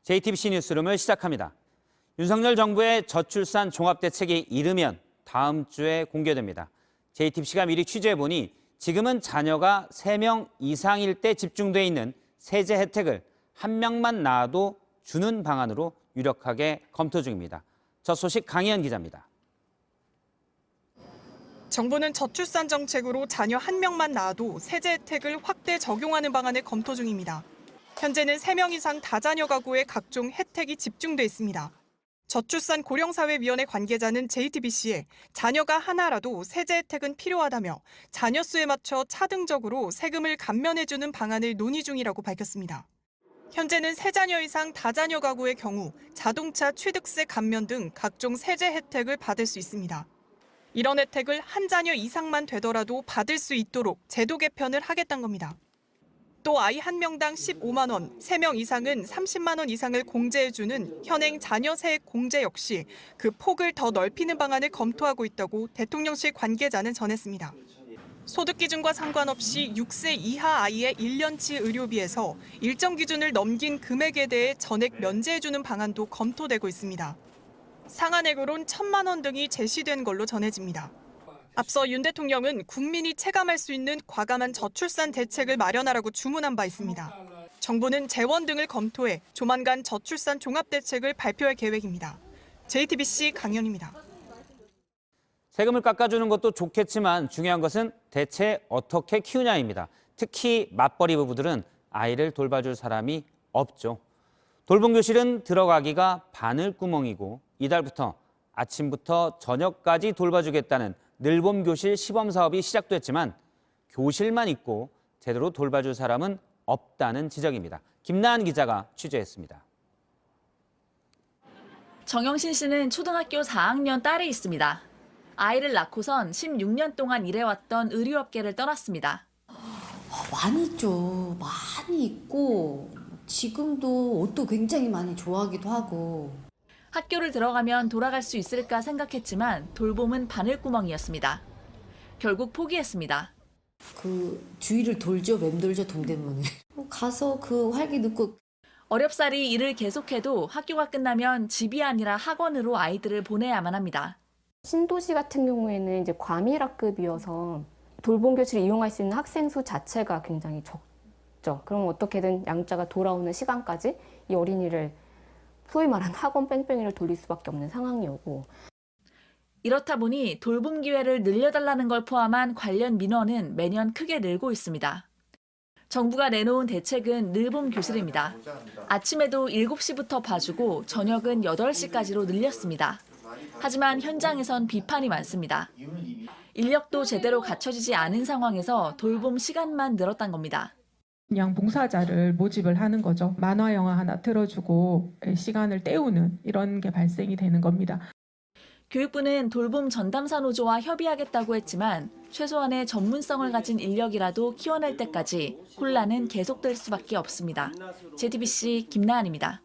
JTBC 뉴스룸을 시작합니다. 윤석열 정부의 저출산 종합대책이 이르면 다음 주에 공개됩니다. JTBC가 미리 취재해보니 지금은 자녀가 3명 이상일 때 집중돼 있는 세제 혜택을 1명만 낳아도 주는 방안으로 유력하게 검토 중입니다. 첫 소식 강희연 기자입니다. 정부는 저출산 정책으로 자녀 1명만 낳아도 세제 혜택을 확대 적용하는 방안을 검토 중입니다. 현재는 3명 이상 다자녀 가구에 각종 혜택이 집중돼 있습니다. 저출산 고령사회위원회 관계자는 JTBC에 자녀가 하나라도 세제 혜택은 필요하다며 자녀 수에 맞춰 차등적으로 세금을 감면해주는 방안을 논의 중이라고 밝혔습니다. 현재는 3자녀 이상 다자녀 가구의 경우 자동차 취득세 감면 등 각종 세제 혜택을 받을 수 있습니다. 이런 혜택을 1자녀 이상만 되더라도 받을 수 있도록 제도 개편을 하겠다는 겁니다. 또 아이 1명당 15만 원, 3명 이상은 30만 원 이상을 공제해주는 현행 자녀 세액 공제 역시 그 폭을 더 넓히는 방안을 검토하고 있다고 대통령실 관계자는 전했습니다. 소득 기준과 상관없이 6세 이하 아이의 1년치 의료비에서 일정 기준을 넘긴 금액에 대해 전액 면제해주는 방안도 검토되고 있습니다. 상한액으론 1,000만 원 등이 제시된 걸로 전해집니다. 앞서 윤 대통령은 국민이 체감할 수 있는 과감한 저출산 대책을 마련하라고 주문한 바 있습니다. 정부는 재원 등을 검토해 조만간 저출산 종합대책을 발표할 계획입니다. JTBC 강연입니다. 세금을 깎아주는 것도 좋겠지만 중요한 것은 대체 어떻게 키우냐입니다. 특히 맞벌이 부부들은 아이를 돌봐줄 사람이 없죠. 돌봄교실은 들어가기가 바늘구멍이고 이달부터 아침부터 저녁까지 돌봐주겠다는 늘봄교실 시범사업이 시작됐지만 교실만 있고 제대로 돌봐줄 사람은 없다는 지적입니다. 김나은 기자가 취재했습니다. 정영신 씨는 초등학교 4학년 딸이 있습니다. 아이를 낳고선 16년 동안 일해왔던 의류업계를 떠났습니다. 많이 있죠. 많이 있고 지금도 옷도 굉장히 많이 좋아하기도 하고. 학교를 들어가면 돌아갈 수 있을까 생각했지만 돌봄은 바늘구멍이었습니다. 결국 포기했습니다. 그 주위를 돌죠. 맴돌죠. 동대문을. 가서 그 활기 넣고. 어렵사리 일을 계속해도 학교가 끝나면 집이 아니라 학원으로 아이들을 보내야만 합니다. 신도시 같은 경우에는 이제 과밀학급이어서 돌봄 교실을 이용할 수 있는 학생 수 자체가 굉장히 적죠. 그럼 어떻게든 양자가 돌아오는 시간까지 이 어린이를 소위 말하는 학원 뺑뺑이를 돌릴 수밖에 없는 상황이었고. 이렇다 보니 돌봄 기회를 늘려달라는 걸 포함한 관련 민원은 매년 크게 늘고 있습니다. 정부가 내놓은 대책은 늘봄 교실입니다. 아침에도 7시부터 봐주고 저녁은 8시까지로 늘렸습니다. 하지만 현장에선 비판이 많습니다. 인력도 제대로 갖춰지지 않은 상황에서 돌봄 시간만 늘었단 겁니다. 그냥 봉사자를 모집을 하는 거죠. 만화 영화 하나 틀어주고 시간을 때우는 이런 게 발생이 되는 겁니다. 교육부는 돌봄 전담사 노조와 협의하겠다고 했지만 최소한의 전문성을 가진 인력이라도 키워낼 때까지 혼란은 계속될 수밖에 없습니다. JTBC 김나은입니다.